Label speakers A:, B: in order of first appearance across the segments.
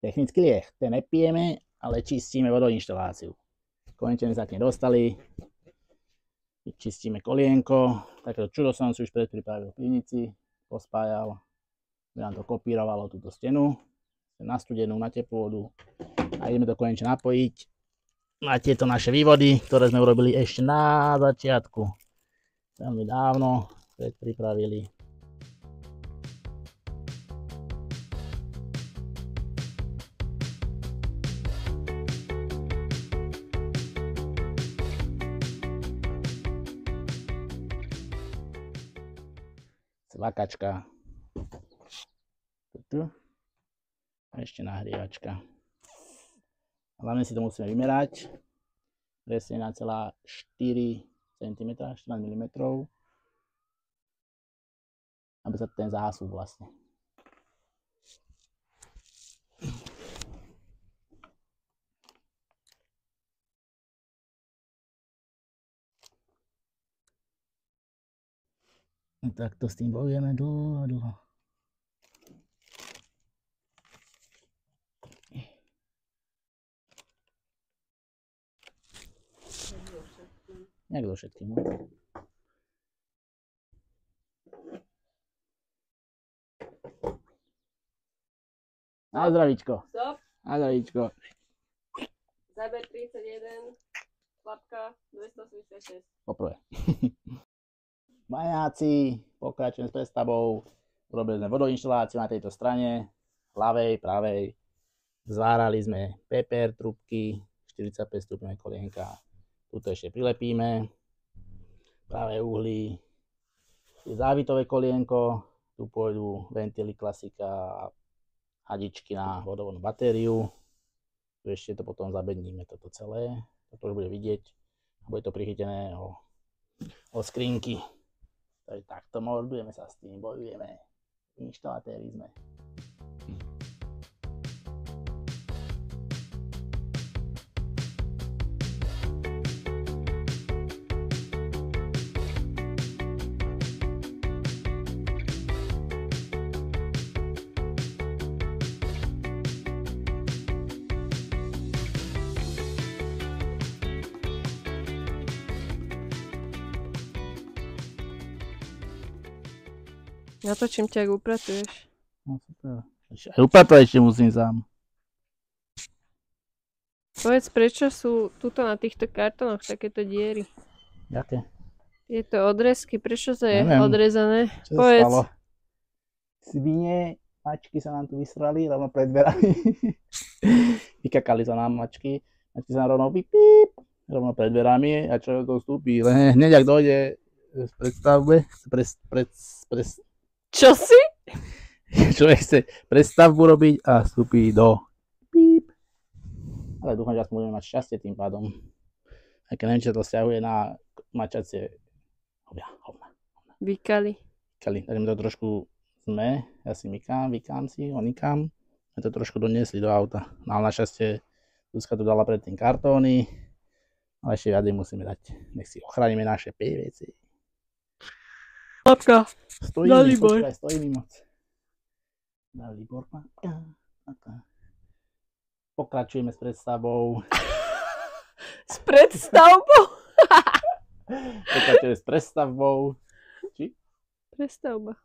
A: technický lieh. Ten nepijeme, ale čistíme vodoinštaláciu. Konečne sa k nej dostali. Čistíme kolienko. Takéto čudo som si už predpripravil v pivnici. Pospájal. By nám to kopírovalo túto stenu. Na studenú, na teplú vodu. A ideme to konečne napojiť na tieto naše vývody, ktoré sme urobili ešte na začiatku. Veľmi dávno predpripravili. Vakačka. Tu. A ešte nahrievačka. Hlavne si to musíme vymerať. Presne na 1,4 cm, 14 mm. Aby sa ten zahasol vlastne. Tak to s tým bojujeme dlho. Jak do všetkým. Na zdravíčko.
B: Stop.
A: Na zdravíčko.
B: Záber 31, klapka 286.
A: Poprvé. Baňáci, pokračujem s prestavbou. Urobili sme vodoinštaláciu na tejto strane, ľavej, pravej. Zvárali sme peper, trubky, 45 stupňové kolienka. Tuto ešte prilepíme. Pravé uhly. Závitové kolienko. Tu pôjdu ventily klasika, hadičky na vodovodnú batériu. Tu ešte to potom zabedníme toto celé. Toto už bude vidieť. Bude to prichytené o skrinky. Takže takto moldujeme sa s tým, bojujeme. Inštalatéri sme.
B: Natočím ťa, ak upratuješ.
A: No super. Aj upratať ešte musím sám.
B: Povedz, prečo sú tuto na týchto kartónoch takéto diery?
A: Jaké?
B: Tieto odrezky, prečo to je
A: Neviem.
B: odrezané?
A: Čo sa
B: Povedz.
A: stalo? Svine, mačky sa nám tu vysrali rovno pred dverami. Vykakali sa nám mačky. Mačky sa nám rovno píp, rovno pred dverami a čo to vstúpi. Hneď ak dojde z predstavbe,
B: Čo si?
A: človek chce predstavbu robiť a vstúpi do píp. Ale dúfam, že aspoň budeme mať šťastie tým pádom. Aj keď neviem, či to stiahuje na mačacie hovna.
B: Vykali.
A: Takže my to trošku ja si vykám si, onikám. My to trošku doniesli do auta. No ale našťastie Zuzka tu dala predtým kartóny. Ale ešte viac musíme dať. Nech si ochránime naše PVC.
B: Klapka.
A: Stojí mi, počkaj, stojí mi moc. Dalibor. Pokračujeme s predstavbou.
B: S predstavbou?
A: Pokračujeme s predstavbou. Či?
B: Prestavba.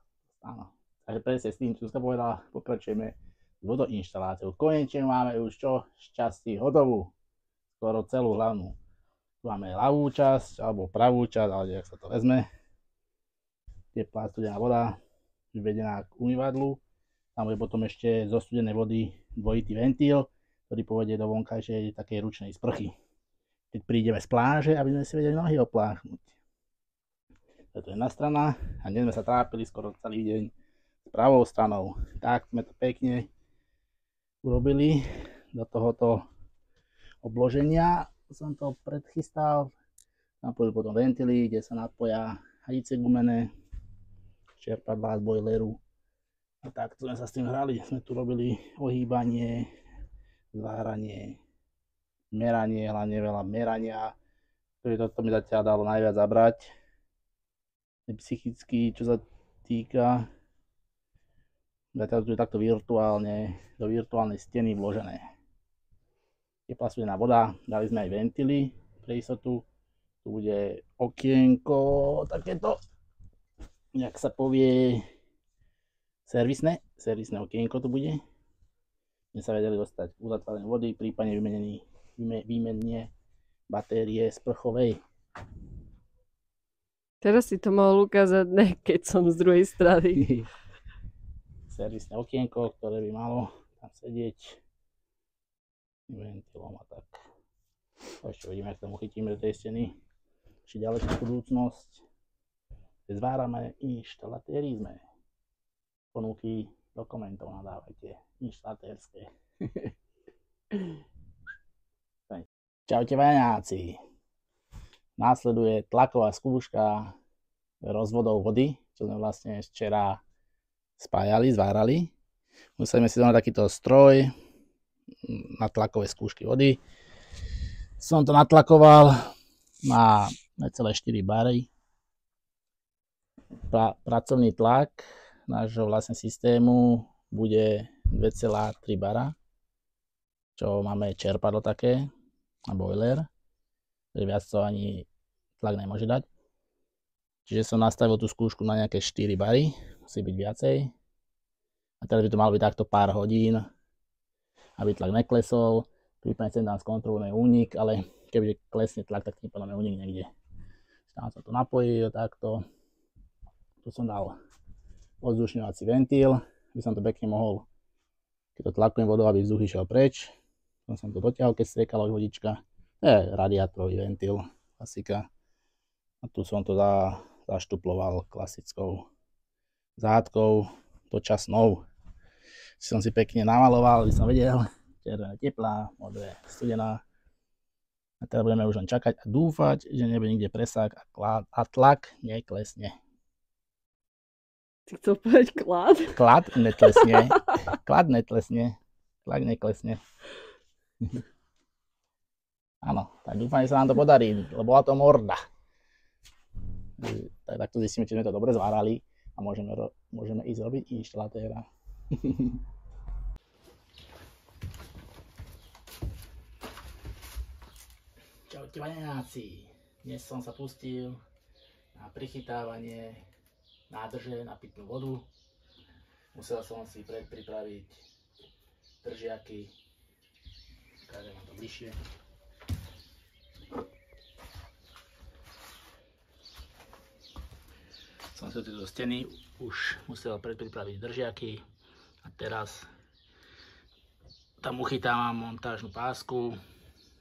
A: Áno. Takže presne s tým, čo som povedala, pokračujeme s vodoinštaláciou. Konečne máme už čo? Šťastí hotovú. Skoro celú hlavnú. Tu máme ľavú časť, alebo pravú časť, ale jak sa to vezme. Teplá studená voda, vyvedená k umývadlu. Tam bude potom ešte zo studenej vody dvojitý ventil, ktorý povedie do vonkajšej takej ručnej sprchy. Keď prídeme z pláže, aby sme si vedeli nohy opláchnuť. Toto je jedna strana a dnes sme sa trápili skoro celý deň s pravou stranou. Tak sme to pekne urobili do tohoto obloženia. Som to predchystal. Tam pôjdu potom ventily, kde sa napoja hadice gumené, čerpadlá z bojleru. A takto sme sa s tým hrali. Sme tu robili ohýbanie, zváranie, meranie, hlavne veľa merania. Toto mi zatiaľ dalo najviac zabrať. Psychicky, čo sa týka. Zatiaľ tu je takto virtuálne, do virtuálnej steny vložené. Teplá studená voda, dali sme aj ventily pre istotu. Tu bude okienko, takéto, jak sa povie, servisné okienko tu bude. Kde sa vedeli dostať uzatvorené vody, prípadne výmenie batérie sprchovej.
B: Teraz si to mohol ukázať, ne, keď som z druhej strany.
A: Servisné okienko, ktoré by malo tam sedieť ventilom a tak. Ešte uvidíme, jak tomu chytíme do tej steny. Či ďalekú budúcnosť. Zvárame inštalatérizme. Ponuky do komentov nadávajte. Inštalatérske. Čaute vaňáci. Následuje tlaková skúška rozvodov vody, čo sme vlastne včera spájali, zvárali. Musíme si dať takýto stroj na tlakové skúšky vody. Som to natlakoval na necelé 4 bary. Pracovný tlak nášho vlastne systému bude 2,3 bara, čo máme čerpadlo také a boiler, takže viac to ani tlak nemôže dať. Čiže som nastavil tú skúšku na nejaké 4 bary, musí byť viacej. A teraz by to malo byť takto pár hodín, aby tlak neklesol. Prípadne sem dám skontrolujeme únik, ale kebyže klesne tlak, tak tým pádom je únik niekde. Tam sa to napojil takto. Tu som dal ovzdušňovací ventil, aby som to pekne mohol, keď to tlakujem vodou, aby vzduch išiel preč. Som to dotiahol, keď striekala vodička. To je radiátorový ventil, klasika. A tu som to zaštuploval klasickou zátkou dočasnou. Som si pekne namaloval, aby som vedel. Červená teplá, modré studená. A teraz budeme už len čakať a dúfať, že nebude nikde presák a tlak neklesne.
B: Ty chcel povedať klad?
A: Klad netlesne. Klad netlesne. Tlak neklesne. Áno, tak dúfam, že sa nám to podarí, lebo bola to morda. Tak takto zistíme, či sme to dobre zvárali a môžeme ísť robiť inštalatéra. Čaute vaňáci. Dnes som sa pustil na prichytávanie nádrže na pitnú vodu. Musel som si pripraviť držiaky. Ukážem vám to bližšie. Som si do steny už musel pripraviť držiaky a teraz tam uchytávam montážnu pásku.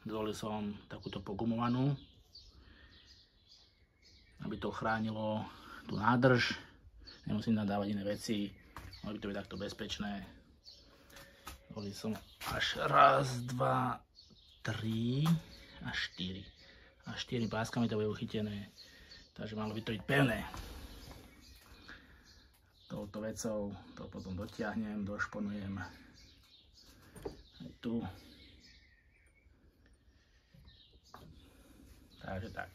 A: Zvolil som takúto pogumovanú, aby to chránilo tú nádrž. Nemusím nadávať iné veci, malo by to byť takto bezpečné. Zvolil som až 1, 2, 3 a 4. A 4 páskami to bude uchytené, takže malo by to byť pevné. Touto vecou to potom dotiahnem, došponujem aj tu. Takže tak.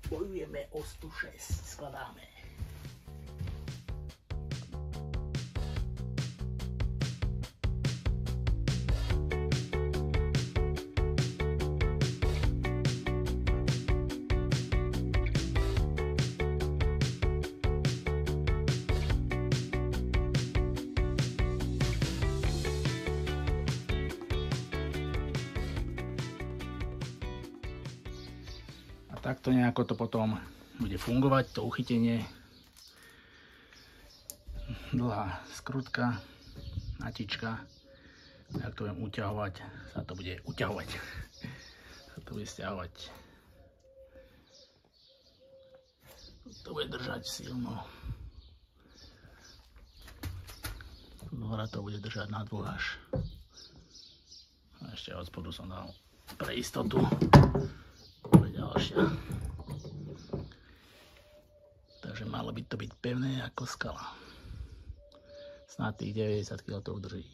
A: Bojujeme o 106, skladáme. Takto nejako to potom bude fungovať, to uchytenie. Dlhá skrutka, natička. Ak to budem uťahovať, sa to bude uťahovať. Sa to bude stiahovať. To bude držať silno. Hore to bude držať na dvoch až. A ešte od spodu som dal pre istotu. Ďalšia. Takže malo by to byť pevné ako skala. Snad tých 90 kg to udrží.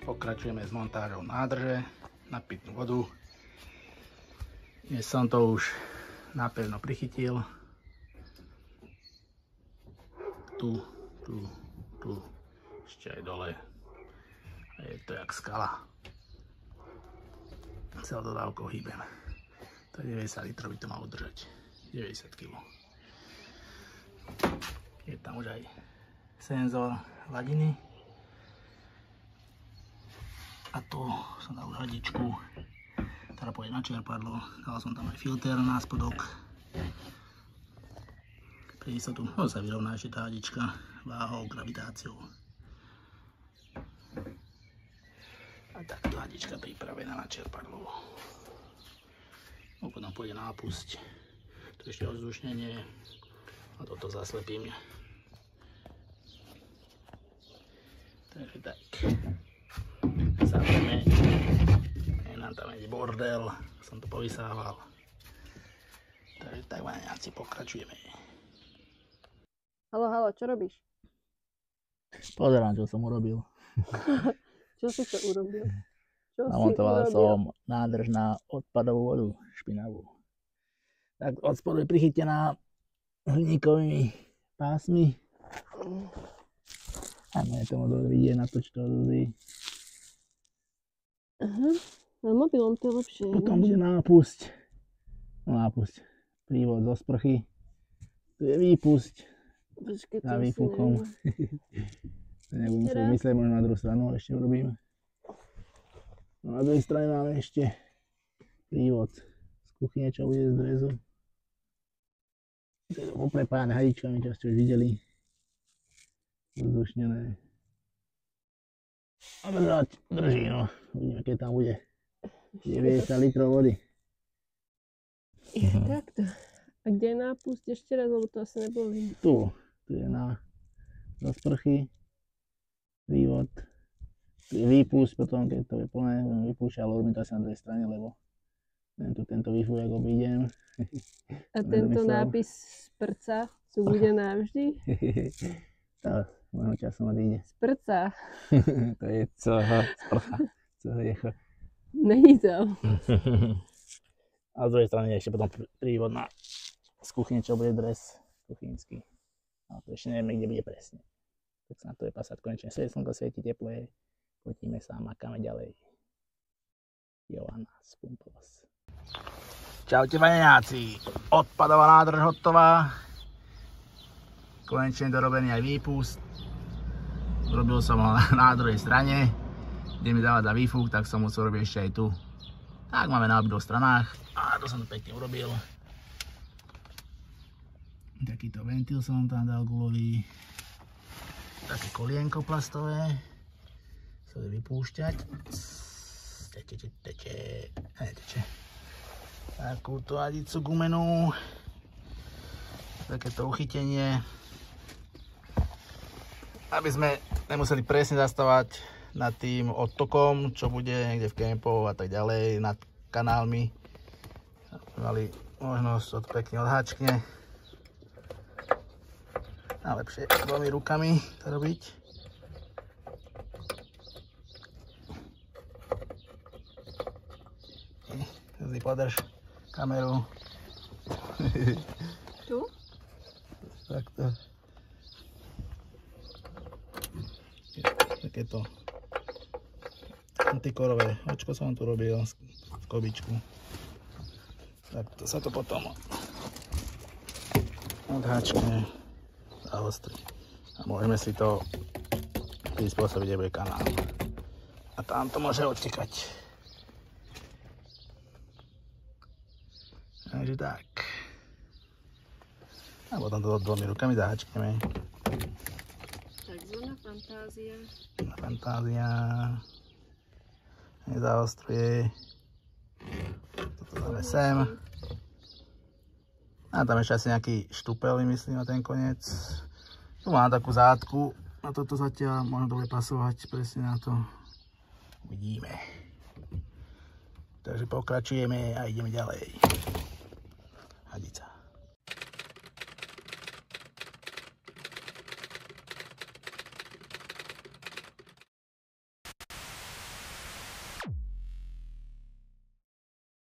A: Pokračujeme s montážou nádrže na pitnú vodu. Dnes som to už napevno prichytil. Tu, ešte aj dole. Je to jak skala. Celou dodávkou hýbem. To je 90 litrov, by to malo držať. 90 kg. Je tam už aj senzor hladiny. A tu som dal hadičku, ktorá pôjde na čerpadlo. Dal som tam aj filter na spodok. Pre istotu sa vyrovná ešte tá hadička váhou, gravitáciou. A takto hadička pripravená na čerpadlo. Potom pôjde na opusť. Tu ešte odzdušnenie a toto zaslepím. Takže tak. Samozrejme, je nám tam ide bordel, som to povysával. Takže tak, vaňáci, pokračujeme.
B: Haló, čo robíš?
A: Pozerám, čo som urobil.
B: Čo si to urobil?
A: Namontoval som nádrž na odpadovú vodu, špinavú. Tak od spodu je prichytená hliníkovými pásmi. A mne tomu dobre vidieť, natoč to ľudí.
B: Aha, na mobilom to je lepšie.
A: Potom bude nápusť. Prívod zo sprchy. Tu je výpusť.
B: Počkej,
A: za výfukom. Nebudem sa vymyslieť, možno na druhú stranu ešte urobíme. No na druhej strane máme ešte prívod z kuchyne, čo bude z drezu. To je poprepájane hadičkami, čo ste už videli. Vzdušnené. A drží, no. Uvidíme, keď tam bude 90 litrov vody.
B: Takto. A kde je nápusť ešte raz, lebo to asi nebolo vidieť.
A: Tu je do sprchy prívod. Tu je výpusť, potom keď to je plné, budem vypúšťať, ale robím to asi na druhej strane, lebo tento výfuk, jak obídem.
B: A tento nápis sprca tu bude navždy?
A: To možno časom odíde.
B: Sprca.
A: To je sprcha.
B: Není to.
A: A z druhej strany ešte potom prívod z kuchyne, čo bude dres kuchynský. A to ešte nevieme, kde bude presne. Tak sa na to je pasať konečne. Slnko svieti, teplo je. Potíme sa a makáme ďalej. Joana z Pumplos. Čaute vaňáci. Odpadová nádrž hotová. Konečne dorobený aj výpust. Robil som ho na druhej strane. Kde mi dávať za výfuk, tak som musel robiť ešte aj tu. Tak máme na obidvoch stranách. A to som to pekne urobil. Takýto ventil som tam dal gulový. Také kolienko plastové. Sa bude vypúšťať. Teče. Takúto hadicu gumenú. Takéto uchytenie. Aby sme nemuseli presne zastavať nad tým odtokom, čo bude niekde v kempov a tak ďalej, nad kanálmi. Mali možnosť pekne odháčkne. Najlepšie dvomi rukami to robiť. Zdi podrž kameru.
B: Tu?
A: Takto. Takéto antikorové očko som tu robil z kobičku. Takto sa to potom odháčkne a ostri. A môžeme si to prispôsobiť, kde bude kanál. A tam to môže odtekať. Takže tak. A potom to dvomi rukami zaháčkneme.
B: Takzvaná fantázia.
A: Fantázia. Nezaostruje. Toto dáme sem. A tam ešte asi nejaký štupel, myslím, na ten koniec. Tu mám takú zátku. Na toto zatiaľ možno to bude pasovať presne na to. Uvidíme. Takže pokračujeme a ideme ďalej.